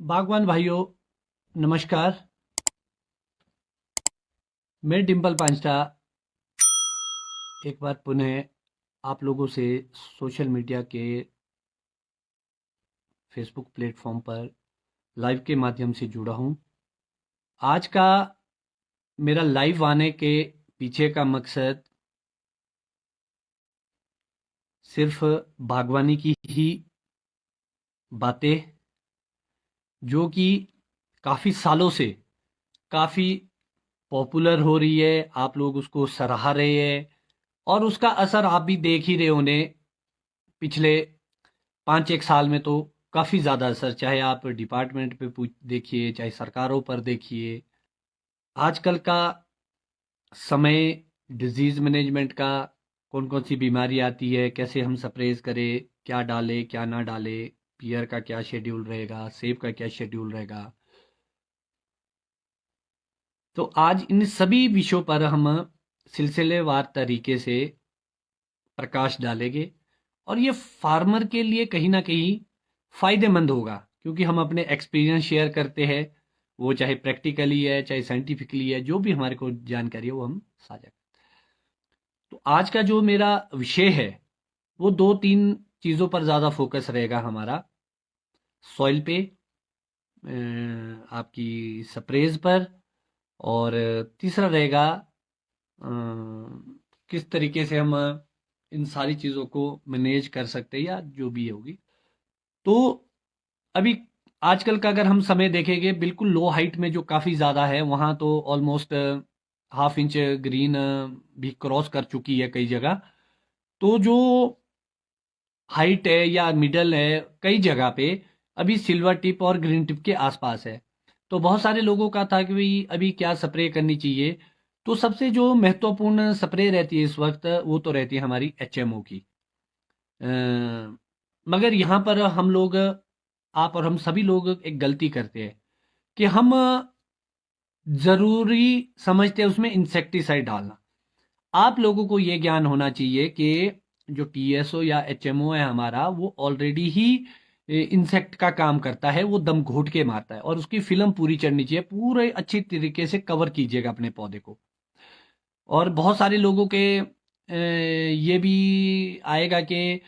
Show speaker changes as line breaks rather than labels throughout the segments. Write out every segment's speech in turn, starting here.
बागवान भाइयों, नमस्कार। मैं डिम्पल पांचटा एक बार पुनः आप लोगों से सोशल मीडिया के फेसबुक प्लेटफॉर्म पर लाइव के माध्यम से जुड़ा हूं। आज का मेरा लाइव आने के पीछे का मकसद सिर्फ बागवानी की ही बातें, जो कि काफ़ी सालों से काफ़ी पॉपुलर हो रही है, आप लोग उसको सराह रहे हैं और उसका असर आप भी देख ही रहे होने पिछले 5 एक साल में। तो काफ़ी ज़्यादा असर, चाहे आप डिपार्टमेंट पे देखिए, चाहे सरकारों पर देखिए। आजकल का समय डिजीज़ मैनेजमेंट का, कौन कौन सी बीमारी आती है, कैसे हम स्प्रेज करें, क्या डालें क्या ना डालें, पीयर का क्या शेड्यूल रहेगा, सेब का क्या शेड्यूल रहेगा। तो आज इन सभी विषयों पर हम सिलसिलेवार तरीके से प्रकाश डालेंगे और ये फार्मर के लिए कहीं ना कहीं फायदेमंद होगा, क्योंकि हम अपने एक्सपीरियंस शेयर करते हैं। वो चाहे प्रैक्टिकली है, चाहे साइंटिफिकली है, जो भी हमारे को जानकारी है वो हम साझा करते हैं। तो आज का जो मेरा विषय है वो दो तीन चीज़ों पर ज़्यादा फोकस रहेगा हमारा। सॉइल पे, आपकी स्प्रेज पर, और तीसरा रहेगा किस तरीके से हम इन सारी चीज़ों को मैनेज कर सकते हैं, या जो भी होगी। तो अभी आजकल का अगर हम समय देखेंगे, बिल्कुल लो हाइट में जो काफ़ी ज़्यादा है, वहाँ तो ऑलमोस्ट हाफ इंच ग्रीन भी क्रॉस कर चुकी है कई जगह। तो जो हाइट है या मिडल है, कई जगह पे अभी सिल्वर टिप और ग्रीन टिप के आसपास है। तो बहुत सारे लोगों का था कि भाई अभी क्या स्प्रे करनी चाहिए। तो सबसे जो महत्वपूर्ण स्प्रे रहती है इस वक्त, वो तो रहती है हमारी एचएमओ की। अ, मगर यहाँ पर हम लोग, आप और हम सभी लोग एक गलती करते हैं कि हम ज़रूरी समझते हैं उसमें इंसेक्टिसाइड डालना। आप लोगों को ये ज्ञान होना चाहिए कि जो टीएसओ या एचएमओ है हमारा, वो ऑलरेडी ही इंसेक्ट का काम करता है। वो दम घोट के मारता है और उसकी फिल्म पूरी चढ़नी चाहिए, पूरे अच्छी तरीके से कवर कीजिएगा अपने पौधे को। और बहुत सारे लोगों के ये भी आएगा कि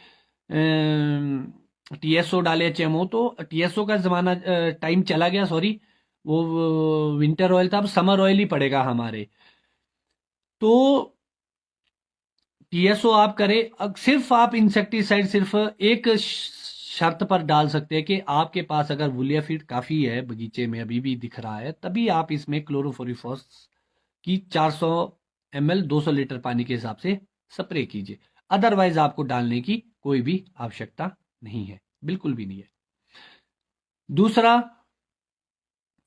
टीएसओ डाले एचएमओ, तो टीएसओ का जमाना टाइम चला गया, सॉरी। वो विंटर ऑयल था, अब समर ऑयल ही पड़ेगा हमारे। तो टीएसओ आप करें, सिर्फ आप इंसेक्टिसाइड सिर्फ एक शर्त पर डाल सकते हैं कि आपके पास अगर वुलियाफिड काफ़ी है, बगीचे में अभी भी दिख रहा है, तभी आप इसमें क्लोरोफोरिफॉस की 400 ml 200 लीटर पानी के हिसाब से स्प्रे कीजिए। अदरवाइज आपको डालने की कोई भी आवश्यकता नहीं है, बिल्कुल भी नहीं है। दूसरा,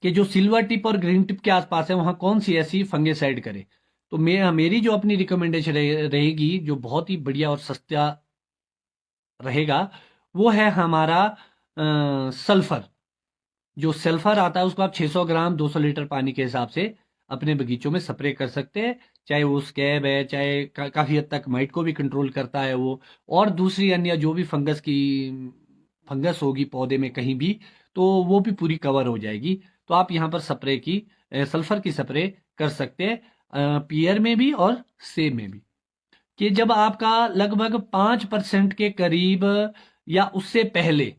कि जो सिल्वर टिप और ग्रीन टिप के आसपास है, वहां कौन सी ऐसी फंगिसाइड करे। तो मेरी जो अपनी रिकमेंडेशन रहेगी, जो बहुत ही बढ़िया और सस्ता रहेगा, वो है हमारा सल्फर। जो सल्फर आता है उसको आप 600 ग्राम 200 लीटर पानी के हिसाब से अपने बगीचों में स्प्रे कर सकते हैं। चाहे वो स्कैब है, चाहे काफ़ी हद तक माइट को भी कंट्रोल करता है वो, और दूसरी अन्य जो भी फंगस होगी पौधे में कहीं भी, तो वो भी पूरी कवर हो जाएगी। तो आप यहाँ पर स्प्रे की सल्फर की स्प्रे कर सकते हैं, पियर में भी और सेब में भी। कि जब आपका लगभग 5% के करीब या उससे पहले,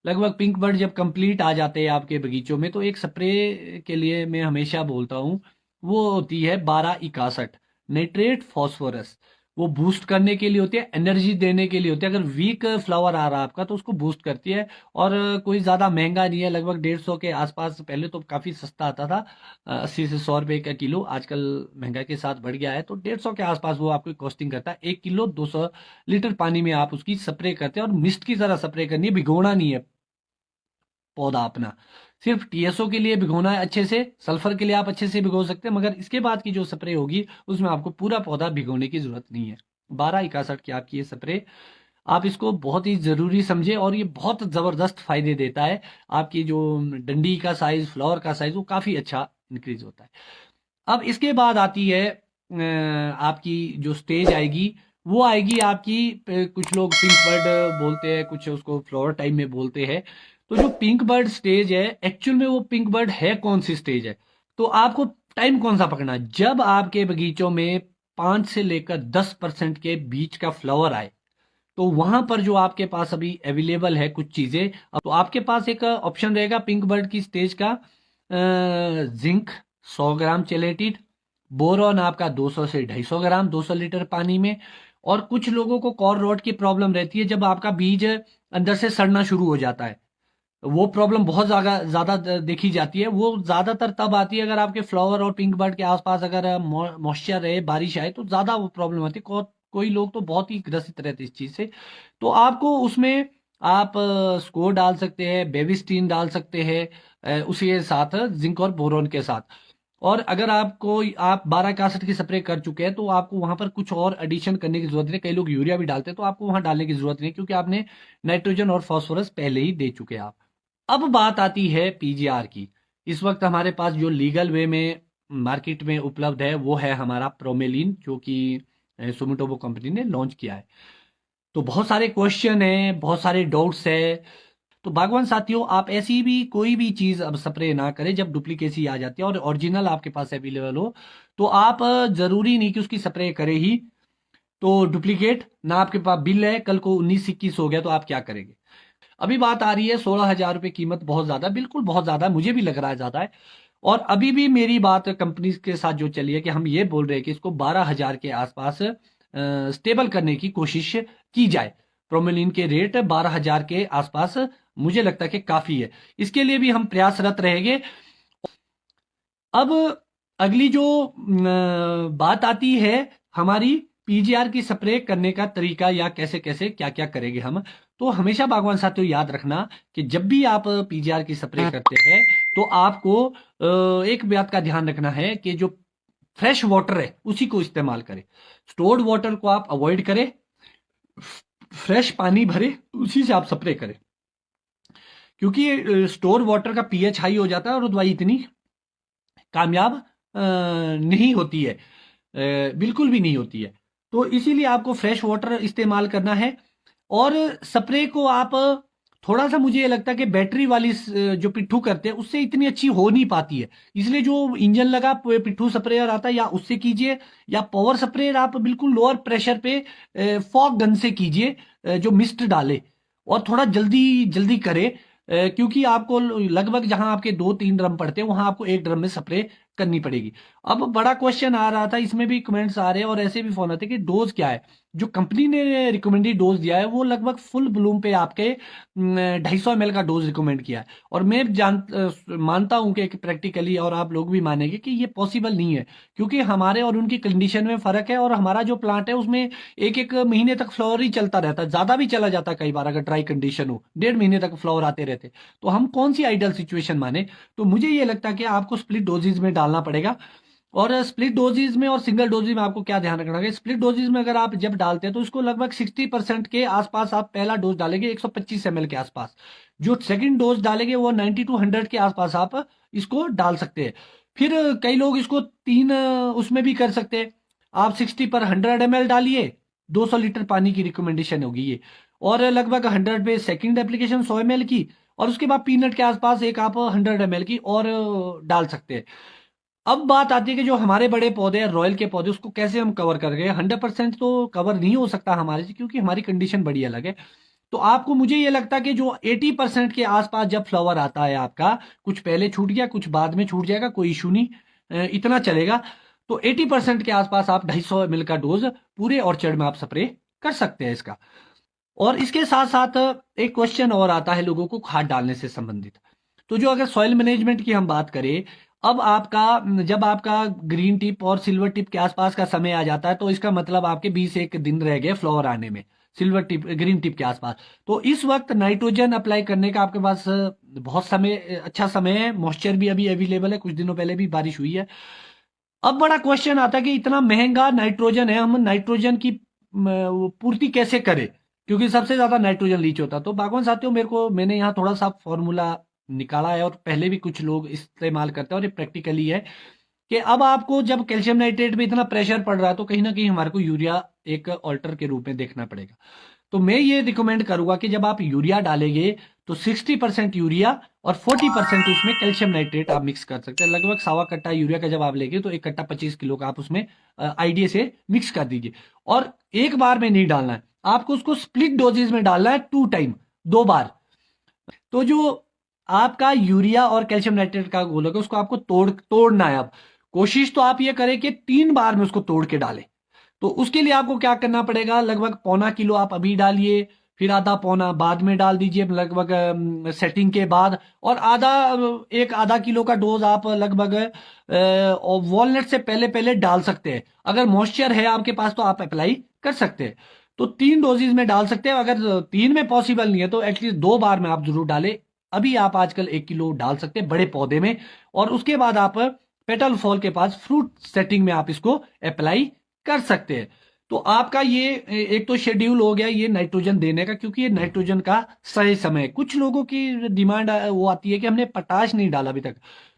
लगभग पिंक बर्ड जब कंप्लीट आ जाते हैं आपके बगीचों में, तो एक स्प्रे के लिए मैं हमेशा बोलता हूँ, वो होती है 1261 नाइट्रेट फॉस्फोरस। वो बूस्ट करने के लिए होती है, एनर्जी देने के लिए होती है। अगर वीक फ्लावर आ रहा है आपका, तो उसको बूस्ट करती है। और कोई ज़्यादा महंगा नहीं है, लगभग 150 के आसपास। पहले तो काफ़ी सस्ता आता था, 80 से 100 रुपए का किलो। आजकल महंगाई के साथ बढ़ गया है, तो 150 के आसपास वो आपको कॉस्टिंग करता है। 1 किलो 200 लीटर पानी में आप उसकी स्प्रे करते हैं, और मिस्ट की तरह स्प्रे करनी है, भिगोना नहीं है पौधा अपना। सिर्फ टीएसओ के लिए भिगोना है अच्छे से, सल्फर के लिए आप अच्छे से भिगो सकते हैं, मगर इसके बाद की जो स्प्रे होगी उसमें आपको पूरा पौधा भिगोने की जरूरत नहीं है। 1261 की आपकी ये स्प्रे, आप इसको बहुत ही ज़रूरी समझे, और ये बहुत ज़बरदस्त फायदे देता है। आपकी जो डंडी का साइज, फ्लावर का साइज, वो काफ़ी अच्छा इंक्रीज होता है। अब इसके बाद आती है आपकी जो स्टेज आएगी, वो आएगी आपकी कुछ लोग पिंक बर्ड बोलते हैं, कुछ उसको फ्लावर टाइम में बोलते हैं। तो जो पिंक बर्ड स्टेज है, एक्चुअल में वो पिंक बर्ड है कौन सी स्टेज है? तो आपको टाइम कौन सा पकड़ना है? जब आपके बगीचों में 5 से लेकर 10% के बीच का फ्लावर आए, तो वहां पर जो आपके पास अभी अवेलेबल है कुछ चीजें, तो आपके पास एक ऑप्शन रहेगा पिंक बर्ड की स्टेज का, जिंक 100 ग्राम चेलेटिड, बोरॉन आपका 200 से 250 ग्राम 200 लीटर पानी में। और कुछ लोगों को कॉर रॉट की प्रॉब्लम रहती है, जब आपका बीज अंदर से सड़ना शुरू हो जाता है, वो प्रॉब्लम बहुत ज्यादा ज्यादा देखी जाती है। वो ज्यादातर तब आती है अगर आपके फ्लावर और पिंक बर्ड के आसपास अगर मॉइस्चर रहे, बारिश आए, तो ज्यादा वो प्रॉब्लम आती है। कोई लोग तो बहुत ही ग्रसित रहते हैं इस चीज से। तो आपको उसमें आप स्कोर डाल सकते हैं, बेबिस्टीन डाल सकते हैं, उसी के साथ जिंक और बोरोन के साथ। और अगर आपको आप 12 61 की स्प्रे कर चुके हैं, तो आपको वहां पर कुछ और एडिशन करने की जरूरत नहीं। कई लोग यूरिया भी डालते हैं, तो आपको वहां डालने की जरूरत नहीं, क्योंकि आपने नाइट्रोजन और फास्फोरस पहले ही दे चुके हैं आप। अब बात आती है पीजीआर की। इस वक्त हमारे पास जो लीगल वे में मार्केट में उपलब्ध है वो है हमारा प्रोमेलिन, जो कि सुमिटोमो कंपनी ने लॉन्च किया है। तो बहुत सारे क्वेश्चन हैं, बहुत सारे डाउट्स है। तो बागवान साथियों, आप ऐसी भी कोई भी चीज अब स्प्रे ना करें जब डुप्लीकेसी आ जाती है और ओरिजिनल आपके पास अवेलेबल हो। तो आप जरूरी नहीं कि उसकी स्प्रे करें ही। तो डुप्लीकेट ना आपके पास बिल है, कल को 19 21 हो गया तो आप क्या करेंगे? अभी बात आ रही है 16,000 रुपए कीमत, बहुत ज्यादा, बिल्कुल बहुत ज्यादा है, मुझे भी लग रहा है ज्यादा है। और अभी भी मेरी बात कंपनी के साथ जो चली है कि हम ये बोल रहे हैं कि इसको 12,000 के आसपास स्टेबल करने की कोशिश की जाए। प्रोमेलिन के रेट 12,000 के आसपास मुझे लगता है कि काफी है। इसके लिए भी हम प्रयासरत रहेंगे। अब अगली जो बात आती है हमारी पीजीआर की स्प्रे करने का तरीका, या कैसे कैसे क्या क्या करेंगे हम। तो हमेशा बागवान साथियों याद रखना कि जब भी आप पीजीआर की स्प्रे करते हैं, तो आपको एक बात का ध्यान रखना है कि जो फ्रेश वाटर है उसी को इस्तेमाल करें। स्टोर्ड वाटर को आप अवॉइड करें, फ्रेश पानी भरे उसी से आप स्प्रे करें। क्योंकि स्टोर वाटर का पीएच हाई हो जाता है और दवाई इतनी कामयाब नहीं होती है, बिल्कुल भी नहीं होती है। तो इसीलिए आपको फ्रेश वाटर इस्तेमाल करना है। और स्प्रे को आप थोड़ा सा, मुझे ये लगता है कि बैटरी वाली जो पिट्ठू करते हैं उससे इतनी अच्छी हो नहीं पाती है। इसलिए जो इंजन लगा पिट्ठू स्प्रेयर आता है, या उससे कीजिए, या पावर स्प्रेयर आप बिल्कुल लोअर प्रेशर पे फॉग गन से कीजिए, जो मिस्ट डाले और थोड़ा जल्दी जल्दी करे। क्योंकि आपको लगभग जहां आपके 2 3 ड्रम पड़ते हैं, वहां आपको एक ड्रम में स्प्रे करनी पड़ेगी। अब बड़ा क्वेश्चन आ रहा था, इसमें भी कमेंट्स आ रहे हैं और ऐसे भी फोन आते हैं कि डोज क्या है। जो कंपनी ने रिकमेंडेड डोज दिया है वो लगभग फुल ब्लूम पे आपके 250 ml का डोज रिकमेंड किया है। और मैं मानता हूं कि प्रैक्टिकली, और आप लोग भी मानेंगे कि ये पॉसिबल नहीं है, क्योंकि हमारे और उनकी कंडीशन में फर्क है। और हमारा जो प्लांट है उसमें 1 1 महीने तक फ्लावर ही चलता रहता है, ज्यादा भी चला जाता है कई बार, अगर ड्राई कंडीशन हो 1.5 महीने तक फ्लावर आते रहते। तो हम कौन सी आइडियल सिचुएशन माने? तो मुझे ये लगता है कि आपको स्प्लिट डोजेज में डालना पड़ेगा। और स्प्लिट डोजेज में और सिंगल डोजेज में आपको क्या ध्यान रखना है? स्प्लिट डोजेज में अगर आप जब डालते हैं तो इसको लगभग 60% के आसपास आप पहला डोज डालेंगे, 125 ml के आसपास। जो सेकंड डोज डालेंगे वो 90 to 100 के आसपास आप इसको डाल सकते हैं। फिर कई लोग इसको 3 उसमें भी कर सकते हैं। आप 60 पर 100 ml डालिए, 200 लीटर पानी की रिकमेंडेशन होगी ये। और लगभग 100 पे सेकंड एप्लीकेशन 100 ml की, और उसके बाद पीनट के आसपास एक आप 100 ml की और डाल सकते हैं। अब बात आती है कि जो हमारे बड़े पौधे हैं, रॉयल के पौधे, उसको कैसे हम कवर कर गए। 100% तो कवर नहीं हो सकता हमारे से, क्योंकि हमारी कंडीशन बड़ी अलग है। तो आपको, मुझे ये लगता है कि जो 80% के आसपास जब फ्लावर आता है आपका, कुछ पहले छूट गया कुछ बाद में छूट जाएगा, कोई इशू नहीं, इतना चलेगा। तो 80% के आसपास आप 250 ml का डोज पूरे ऑर्चर्ड में आप स्प्रे कर सकते हैं इसका। और इसके साथ साथ एक क्वेश्चन और आता है लोगों को खाद डालने से संबंधित। तो जो अगर सॉइल मैनेजमेंट की हम बात करें, अब आपका, जब आपका ग्रीन टिप और सिल्वर टिप के आसपास का समय आ जाता है, तो इसका मतलब आपके 20 1 दिन रह गए फ्लावर आने में, सिल्वर टिप ग्रीन टिप के आसपास। तो इस वक्त नाइट्रोजन अप्लाई करने का आपके पास बहुत समय, अच्छा समय है, मॉइस्चर भी अभी अवेलेबल है, कुछ दिनों पहले भी बारिश हुई है। अब बड़ा क्वेश्चन आता है कि इतना महंगा नाइट्रोजन है, हम नाइट्रोजन की वो पूर्ति कैसे करें, क्योंकि सबसे ज्यादा नाइट्रोजन लीच होता है। तो बागवान साथियों, मैंने यहाँ थोड़ा सा फॉर्मूला निकाला है, और पहले भी कुछ लोग इस्तेमाल करते हैं और ये प्रैक्टिकली है। कि अब आपको जब कैल्शियम नाइट्रेट में इतना प्रेशर पड़ रहा है तो कहीं ना कहीं हमारे को यूरिया एक ऑल्टर के रूप में देखना पड़ेगा। तो मैं ये रिकमेंड करूंगा कि जब आप यूरिया डालेंगे तो 60% यूरिया और 40% उसमें कैल्शियम नाइट्रेट आप मिक्स कर सकते हैं। लगभग 1.25 कट्टा यूरिया का जब आप लेंगे तो 1 कट्टा 25 किलो का आप उसमें आईडिया से मिक्स कर दीजिए। और एक बार में नहीं डालना है, आपको उसको स्प्लिट डोजेज में डालना है, 2 टाइम, 2 बार। तो जो आपका यूरिया और कैल्शियम नाइट्रेट का घोल होगा उसको आपको तोड़ना है। अब कोशिश तो आप ये करें कि 3 बार में उसको तोड़ के डालें। तो उसके लिए आपको क्या करना पड़ेगा, लगभग 1.25 किलो आप अभी डालिए, फिर आधा पौना बाद में डाल दीजिए, लगभग सेटिंग के बाद, और आधा किलो का डोज आप लगभग वॉलनट से पहले पहले डाल सकते हैं। अगर मॉइस्चर है आपके पास तो आप अप्लाई कर सकते हैं। तो 3 डोजेज में डाल सकते हैं। अगर 3 में पॉसिबल नहीं है तो एटलीस्ट 2 बार में आप जरूर डालें। अभी आप आजकल 1 किलो डाल सकते हैं बड़े पौधे में, और उसके बाद आप पेटल फॉल के पास फ्रूट सेटिंग में आप इसको अप्लाई कर सकते हैं। तो आपका ये एक तो शेड्यूल हो गया ये नाइट्रोजन देने का, क्योंकि ये नाइट्रोजन का सही समय है। कुछ लोगों की डिमांड वो आती है कि हमने पोटाश नहीं डाला अभी तक।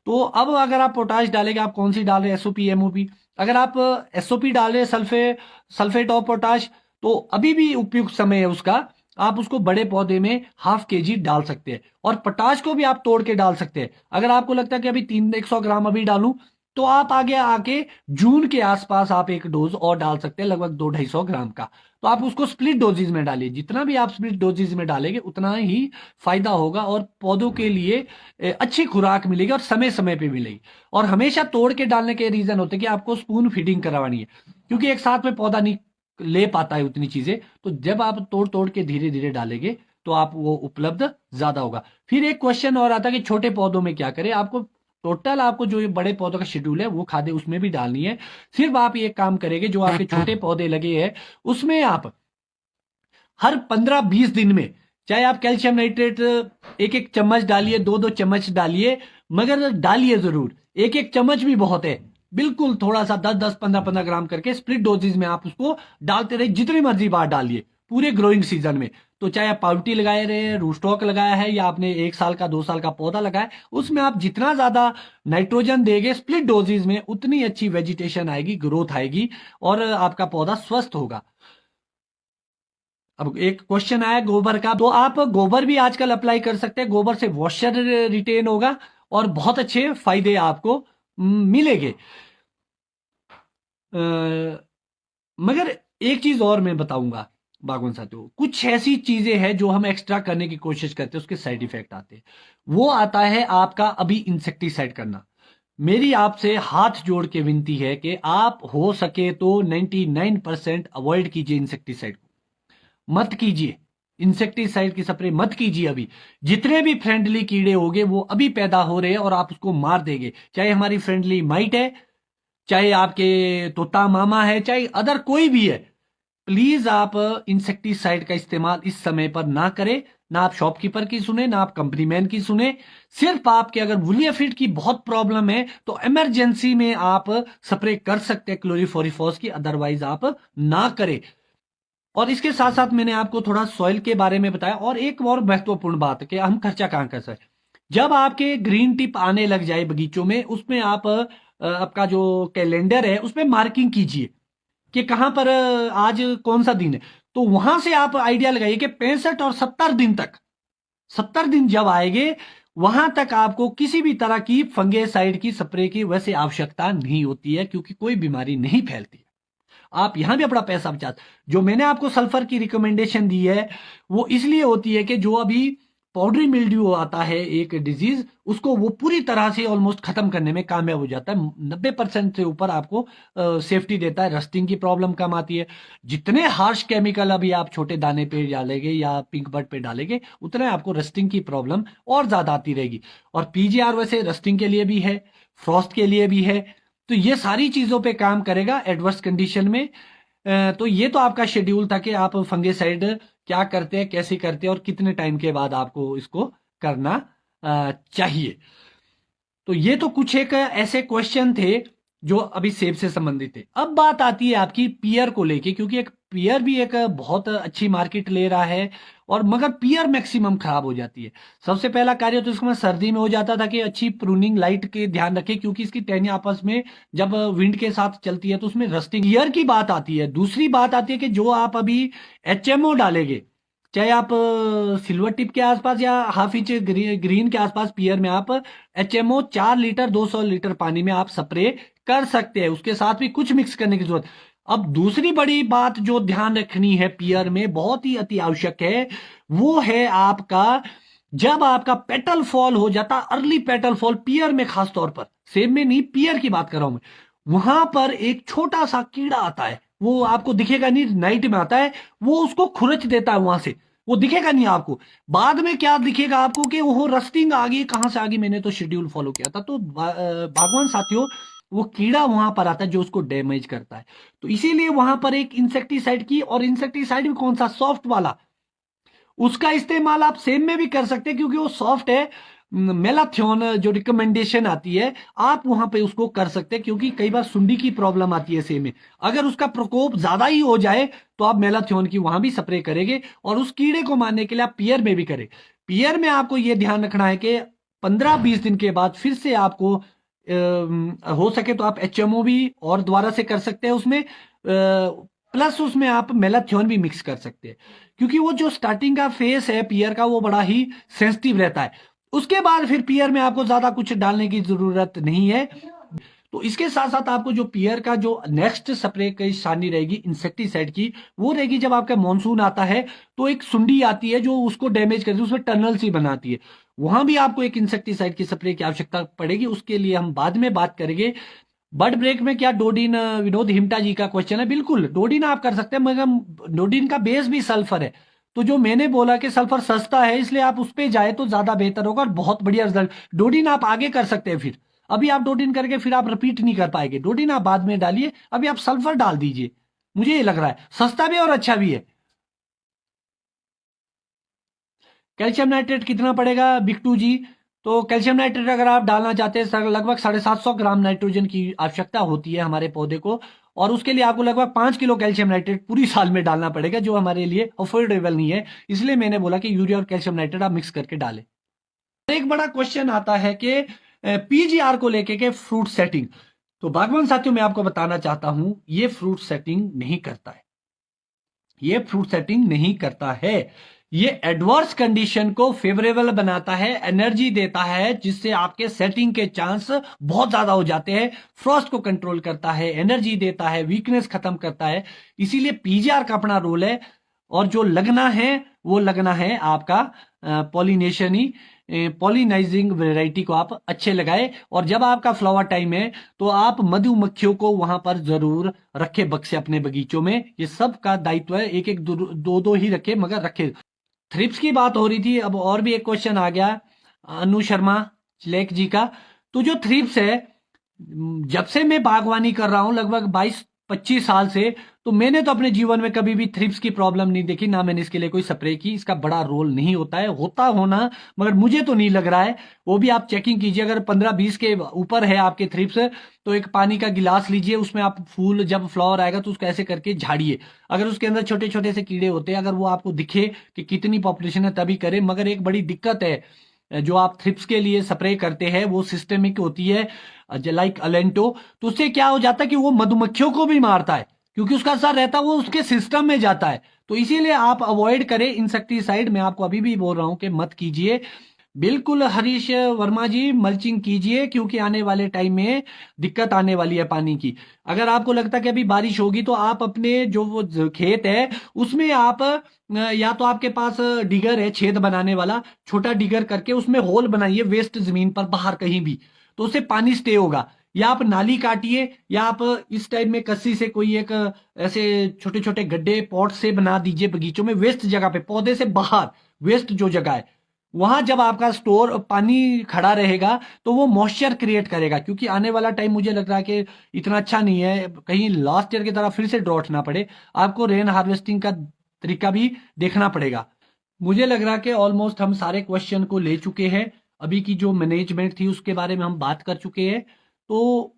तो अब अगर आप पोटाश डालेंगे, आप कौन सी डाल रहे हैं, एसओपी, एमओपी? अगर आप एसओपी डाल रहे हैं, सल्फेट ऑफ पोटाश, तो अभी भी उपयुक्त समय है उसका। आप उसको बड़े पौधे में 0.5 kg डाल सकते हैं, और पोटाश को भी आप तोड़ के डाल सकते हैं। अगर आपको लगता है कि अभी 100 ग्राम अभी डालूं, तो आप आगे आके जून के आसपास आप एक डोज और डाल सकते हैं, लगभग 200-250 ग्राम का। तो आप उसको स्प्लिट डोजेज में डालिए। जितना भी आप स्प्लिट डोजेज में डालेंगे उतना ही फायदा होगा, और पौधों के लिए अच्छी खुराक मिलेगी और समय समय पे मिलेगी। और हमेशा तोड़ के डालने के रीजन होते हैं कि आपको स्पून फीडिंग करवानी है, क्योंकि एक साथ में पौधा नहीं ले पाता है उतनी चीजें। तो जब आप तोड़ तोड़ के धीरे धीरे डालेंगे तो आप वो उपलब्ध ज्यादा होगा। फिर एक क्वेश्चन और आता है कि छोटे पौधों में क्या करें। आपको टोटल आपको जो ये बड़े पौधों का शेड्यूल है वो खादे उसमें भी डालनी है। सिर्फ आप ये काम करेंगे, जो आपके छोटे पौधे लगे हैं उसमें आप हर 15-20 दिन में, चाहे आप कैल्शियम नाइट्रेट 1-1 चम्मच डालिए, 2-2 चम्मच डालिए, मगर डालिए जरूर। 1-1 चम्मच भी बहुत है, बिल्कुल थोड़ा सा 10-10, 15-15 ग्राम करके स्प्लिट डोजेज में आप उसको डालते रहे, जितनी मर्जी बार डालिए पूरे ग्रोइंग सीजन में। तो चाहे आप पाउटी लगाए रहे, रूस्टॉक लगाया है, या आपने 1 साल का 2 साल का पौधा लगाया, उसमें आप जितना ज्यादा नाइट्रोजन देंगे स्प्लिट डोजेज में, उतनी अच्छी वेजिटेशन आएगी, ग्रोथ आएगी, और आपका पौधा स्वस्थ होगा। अब एक क्वेश्चन आया गोबर का, तो आप गोबर भी आजकल अप्लाई कर सकते हैं। गोबर से वॉशर रिटेन होगा और बहुत अच्छे फायदे आपको मिलेंगे। मगर एक चीज और मैं बताऊंगा बागवान साथियों, कुछ ऐसी चीजें हैं जो हम एक्स्ट्रा करने की कोशिश करते हैं, उसके साइड इफेक्ट आते हैं। वो आता है आपका अभी इंसेक्टिसाइड करना। मेरी आपसे हाथ जोड़ के विनती है कि आप हो सके तो 99% अवॉइड कीजिए इंसेक्टिसाइड को, मत कीजिए। इंसेक्टिसाइड की स्प्रे मत कीजिए। अभी जितने भी फ्रेंडली कीड़े होंगे वो अभी पैदा हो रहे हैं और आप उसको मार देंगे, चाहे हमारी फ्रेंडली माइट है, चाहे आपके तोता मामा है, चाहे अदर कोई भी है। प्लीज आप इंसेक्टिसाइड का इस्तेमाल इस समय पर ना करें। ना आप शॉपकीपर की सुने, ना आप कंपनी मैन की सुने। सिर्फ आपके अगर वुलिया फीड की बहुत प्रॉब्लम है तो इमरजेंसी में आप स्प्रे कर सकते हैं क्लोरीफोरिफॉस की, अदरवाइज आप ना करें। और इसके साथ साथ मैंने आपको थोड़ा सॉइल के बारे में बताया, और एक और महत्वपूर्ण बात है कि हम खर्चा कहां कर सकते हैं। जब आपके ग्रीन टिप आने लग जाए बगीचों में, उसमें आप आपका जो कैलेंडर है उसमें मार्किंग कीजिए कि कहां पर आज कौन सा दिन है। तो वहां से आप आइडिया लगाइए कि 65 और 70 दिन तक, 70 दिन जब आएंगे वहां तक आपको किसी भी तरह की फंगेसाइड की स्प्रे की वैसे आवश्यकता नहीं होती है, क्योंकि कोई बीमारी नहीं फैलती। आप यहां भी अपना पैसा बचा। जो मैंने आपको सल्फर की रिकमेंडेशन दी है वो इसलिए होती है कि जो अभी पाउडरी मिल्ड्यू आता है एक डिजीज, उसको वो पूरी तरह से ऑलमोस्ट खत्म करने में कामयाब हो जाता है। 90% से ऊपर आपको सेफ्टी देता है। रस्टिंग की प्रॉब्लम कम आती है। जितने हार्श केमिकल अभी आप छोटे दाने पे डालेंगे या पिंक बर्ड पे डालेंगे, उतने आपको रस्टिंग की प्रॉब्लम और ज्यादा आती रहेगी। और पीजीआर वैसे रस्टिंग के लिए भी है, फ्रॉस्ट के लिए भी है। तो ये सारी चीजों पे काम करेगा एडवर्स कंडीशन में। तो ये तो आपका शेड्यूल था कि आप फंगेसाइड क्या करते हैं, कैसे करते हैं, और कितने टाइम के बाद आपको इसको करना चाहिए। तो ये तो कुछ एक ऐसे क्वेश्चन थे जो अभी सेब से संबंधित थे। अब बात आती है आपकी पियर को लेके, क्योंकि एक पियर भी एक बहुत अच्छी मार्केट ले रहा है, और मगर पियर मैक्सिमम खराब हो जाती है। सबसे पहला कार्य तो इसमें सर्दी में हो जाता था कि अच्छी प्रूनिंग लाइट के ध्यान रखें, क्योंकि इसकी टहनियां आपस में जब विंड के साथ चलती है तो उसमें रस्टिंग पियर की बात आती है। दूसरी बात आती है कि जो आप अभी एचएमओ डालेंगे, चाहे आप सिल्वर टिप के आसपास या हाफ इंच ग्रीन के आसपास पियर में आप एचएमओ 4 लीटर 200 लीटर पानी में आप स्प्रे कर सकते हैं, उसके साथ भी कुछ मिक्स करने की जरूरत। अब दूसरी बड़ी बात जो ध्यान रखनी है पियर में, बहुत ही अति आवश्यक है, वो है आपका जब आपका पेटल फॉल हो जाता, अर्ली पेटल फॉल पियर में, खास तौर पर सेब में नहीं, पियर की बात कर रहा हूं मैं, वहां पर एक छोटा सा कीड़ा आता है, वो आपको दिखेगा नहीं, नाइट में आता है, वो उसको खुरच देता है वहां से, वो दिखेगा नहीं आपको। बाद में क्या दिखेगा आपको कि वो रस्टिंग आ गई, कहां से आ गई, मैंने तो शेड्यूल फॉलो किया था। तो भगवान साथियों, वो कीड़ा वहां पर आता है जो उसको डैमेज करता है। तो इसीलिए वहां पर एक इंसेक्टिसाइड की, और इंसेक्टिसाइड भी कौन सा, सॉफ्ट वाला, उसका इस्तेमाल आप सेम में भी कर सकते हैं क्योंकि वो सॉफ्ट है। मेलाथियोन जो रिकमेंडेशन आती है, आप वहां पे उसको कर सकते हैं, क्योंकि कई बार सुंडी की प्रॉब्लम आती है सेम में, अगर उसका प्रकोप ज्यादा ही हो जाए तो आप मेलाथियोन की वहां भी स्प्रे करेंगे, और उस कीड़े को मारने के लिए आप पियर में भी करें। पियर में आपको यह ध्यान रखना है कि 15-20 दिन के बाद फिर से आपको हो सके तो आप एचएमओ भी और दोबारा से कर सकते हैं उसमें, प्लस उसमें आप मेलाथियोन भी मिक्स कर सकते हैं, क्योंकि वो जो स्टार्टिंग का फेस है पियर का वो बड़ा ही सेंसिटिव रहता है। उसके बाद फिर पियर में आपको ज्यादा कुछ डालने की जरूरत नहीं है। तो इसके साथ साथ आपको जो पियर का जो नेक्स्ट स्प्रे की निशानी रहेगी इंसेक्टिसाइड की, वो रहेगी जब आपका मानसून आता है तो एक सुंडी आती है जो उसको डैमेज करती है, उसमें टनल सी बनाती है, वहां भी आपको एक इंसेक्टिसाइड की स्प्रे की आवश्यकता पड़ेगी। उसके लिए हम बाद में बात करेंगे। बर्ड ब्रेक में क्या डोडिन, विनोद हिमटा जी का क्वेश्चन है, बिल्कुल डोडिन आप कर सकते हैं, मगर डोडिन का बेस भी सल्फर है। तो जो मैंने बोला कि सल्फर सस्ता है इसलिए आप उस पे जाए तो ज्यादा बेहतर होगा और बहुत बढ़िया रिजल्ट। डोडिन आप आगे कर सकते हैं, फिर अभी आप डोडिन करके फिर आप रिपीट नहीं कर पाएंगे, डोडिन आप बाद में डालिए, अभी आप सल्फर डाल दीजिए, मुझे ये लग रहा है सस्ता भी और अच्छा भी है। कैल्शियम नाइट्रेट कितना पड़ेगा बिक्टू जी? तो कैल्शियम नाइट्रेट अगर आप डालना चाहते हैं लगभग 750 ग्राम नाइट्रोजन की आवश्यकता होती है हमारे पौधे को, और उसके लिए आपको लगभग 5 किलो कैल्शियम नाइट्रेट पूरी साल में डालना पड़ेगा, जो हमारे लिए अफोर्डेबल नहीं है। इसलिए मैंने बोला कि यूरिया और कैल्शियम नाइट्रेट आप मिक्स करके डालें। एक बड़ा क्वेश्चन आता है कि पीजीआर को लेके के फ्रूट सेटिंग, तो बागवान साथियों मैं आपको बताना चाहता हूं, ये फ्रूट सेटिंग नहीं करता है, ये फ्रूट सेटिंग नहीं करता है। ये एडवर्स कंडीशन को फेवरेबल बनाता है, एनर्जी देता है, जिससे आपके सेटिंग के चांस बहुत ज्यादा हो जाते हैं, फ्रॉस्ट को कंट्रोल करता है, एनर्जी देता है, वीकनेस खत्म करता है। इसीलिए पीजीआर का अपना रोल है, और जो लगना है वो लगना है आपका पॉलिनेशन ही, पॉलिनाइजिंग वैरायटी को आप अच्छे लगाए। और जब आपका फ्लावर टाइम है तो आप मधुमक्खियों को वहां पर जरूर रखे बक्से अपने बगीचों में, ये सब का दायित्व है, एक एक दो दो ही रखे मगर रखे। थ्रिप्स की बात हो रही थी, अब और भी एक क्वेश्चन आ गया अनु शर्मा लेक जी का। तो जो थ्रिप्स है, जब से मैं बागवानी कर रहा हूं लगभग 22-25 साल से, तो मैंने तो अपने जीवन में कभी भी थ्रिप्स की प्रॉब्लम नहीं देखी, ना मैंने इसके लिए कोई स्प्रे की। इसका बड़ा रोल नहीं होता है, होता होना मगर मुझे तो नहीं लग रहा है। वो भी आप चेकिंग कीजिए, अगर 15-20 के ऊपर है आपके थ्रिप्स, तो एक पानी का गिलास लीजिए, उसमें आप फूल जब फ्लावर आएगा तो उसको ऐसे करके झाड़िए, अगर उसके अंदर छोटे छोटे से कीड़े होते हैं, अगर वो आपको दिखे कि कितनी पॉपुलेशन है तभी करें। मगर एक बड़ी दिक्कत है, जो आप थ्रिप्स के लिए स्प्रे करते हैं वो सिस्टेमिक होती है, लाइक अलेंटो, तो उससे क्या हो जाता है कि वो मधुमक्खियों को भी मारता है, क्योंकि उसका असर रहता है वो उसके सिस्टम में जाता है। तो इसीलिए आप अवॉइड करें इंसेक्टिसाइड, मैं आपको अभी भी बोल रहा हूं कि मत कीजिए। बिल्कुल हरीश वर्मा जी, मल्चिंग कीजिए, क्योंकि आने वाले टाइम में दिक्कत आने वाली है पानी की। अगर आपको लगता है कि अभी बारिश होगी तो आप अपने जो वो खेत है उसमें आप या तो आपके पास डिगर है छेद बनाने वाला, छोटा डिगर करके उसमें होल बनाइए वेस्ट जमीन पर बाहर कहीं भी, तो उससे पानी स्टे होगा। या आप नाली काटिए, या आप इस टाइप में कस्सी से कोई एक ऐसे छोटे छोटे गड्ढे पॉट से बना दीजिए बगीचों में, वेस्ट जगह पे, पौधे से बाहर वेस्ट जो जगह है वहां जब आपका स्टोर पानी खड़ा रहेगा तो वो मॉइस्चर क्रिएट करेगा। क्योंकि आने वाला टाइम मुझे लग रहा है कि इतना अच्छा नहीं है, कहीं लास्ट ईयर की तरह फिर से ड्रॉट ना पड़े, आपको रेन हार्वेस्टिंग का तरीका भी देखना पड़ेगा। मुझे लग रहा है कि ऑलमोस्ट हम सारे क्वेश्चन को ले चुके हैं, अभी की जो मैनेजमेंट थी उसके बारे में हम बात कर चुके हैं। तो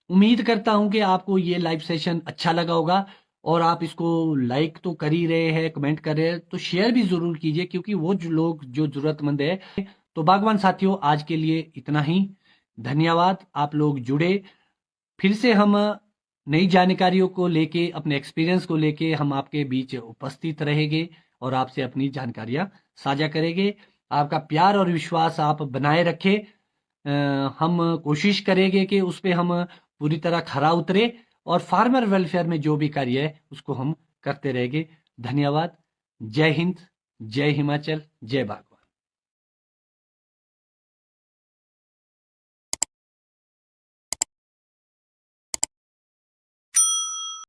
उम्मीद करता हूं कि आपको ये लाइव सेशन अच्छा लगा होगा। और आप इसको लाइक तो कर ही रहे हैं, कमेंट कर रहे हैं, तो शेयर भी जरूर कीजिए, क्योंकि वो जो लोग जो जरूरतमंद है। तो बागवान साथियों, आज के लिए इतना ही। धन्यवाद, आप लोग जुड़े। फिर से हम नई जानकारियों को लेके, अपने एक्सपीरियंस को लेके हम आपके बीच उपस्थित रहेंगे और आपसे अपनी जानकारियां साझा करेंगे। आपका प्यार और विश्वास आप बनाए रखें। हम कोशिश करेंगे कि उस पर हम पूरी तरह खरा उतरे और फार्मर वेलफेयर में जो भी कार्य है उसको हम करते रहेंगे। धन्यवाद। जय हिंद, जय हिमाचल, जय बाग।